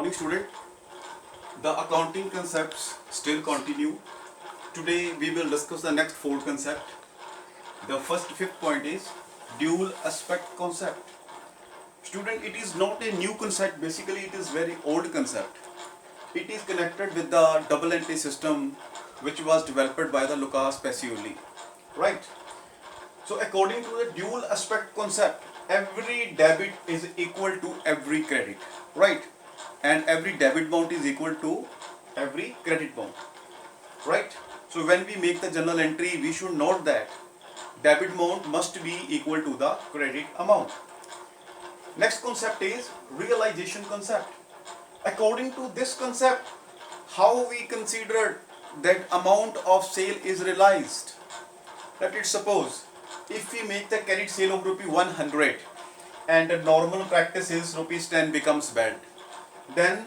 morning, student. The accounting concepts still continue. Today we will discuss the next four concepts. The fifth point is dual aspect concept. Student, it is not a new concept. Basically, it is very old concept. It is connected with the double entry system, which was developed by the Lucas Pacioli. Right. So according to the dual aspect concept, every debit is equal to every credit, right? And every debit amount is equal to every credit amount, right? So when we make the journal entry, we should note that debit amount must be equal to the credit amount. Next concept is realization concept. According to this concept, how we consider that amount of sale is realized? Let us suppose if we make the credit sale of rupee 100 and the normal practice is rupees 10 becomes bad, then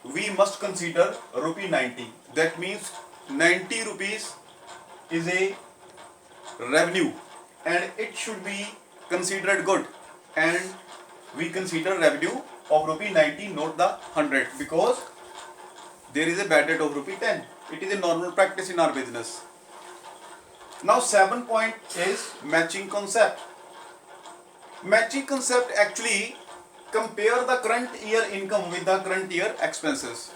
we must consider rupee 90. That means 90 rupees is a revenue and it should be considered good, and we consider revenue of rupee 90, not the 100, because there is a bad debt of rupee 10. It is a normal practice in our business. Now 7 point is matching concept. Matching concept actually compare the current year income with the current year expenses.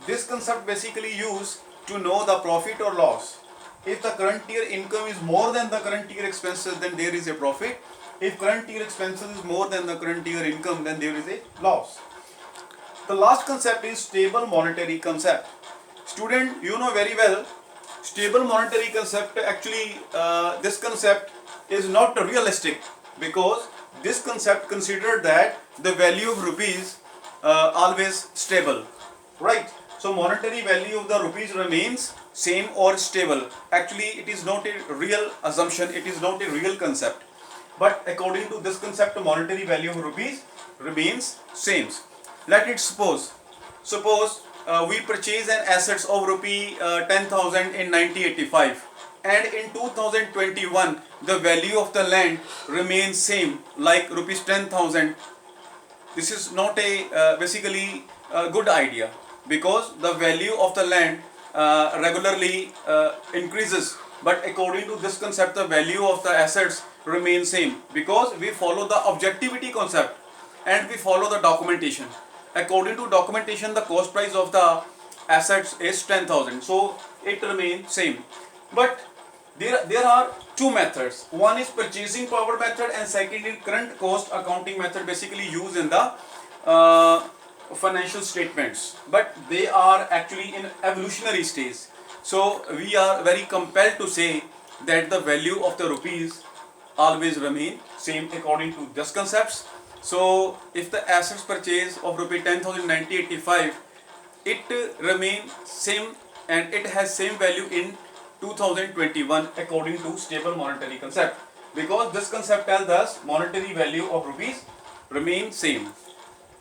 This concept basically used to know the profit or loss. If the current year income is more than the current year expenses, then there is a profit. If current year expenses is more than the current year income, then there is a loss. The last concept is stable monetary concept. Student, you know very well, stable monetary concept actually this concept is not realistic, because this concept considered that the value of rupees always stable, right? So monetary value of the rupees remains same or stable. Actually it is not a real assumption, it is not a real concept, but according to this concept, monetary value of rupees remains same. Let it suppose we purchase an assets of rupee 10,000 in 1985, and in 2021 the value of the land remains same like rupees 10,000. This is not a basically a good idea, because the value of the land regularly increases, but according to this concept the value of the assets remains same, because we follow the objectivity concept and we follow the documentation. According to documentation, the cost price of the assets is 10,000, so it remains same. But there are two methods. One is purchasing power method, and second is current cost accounting method, basically used in the financial statements, but they are actually in evolutionary stage. So we are very compelled to say that the value of the rupees always remain same according to this concepts. So if the assets purchase of rupee 10,000 in 1985, it remain same and it has same value in 2021 according to stable monetary concept, because this concept tells us monetary value of rupees remain same.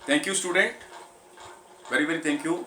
Thank you, student. Very thank you.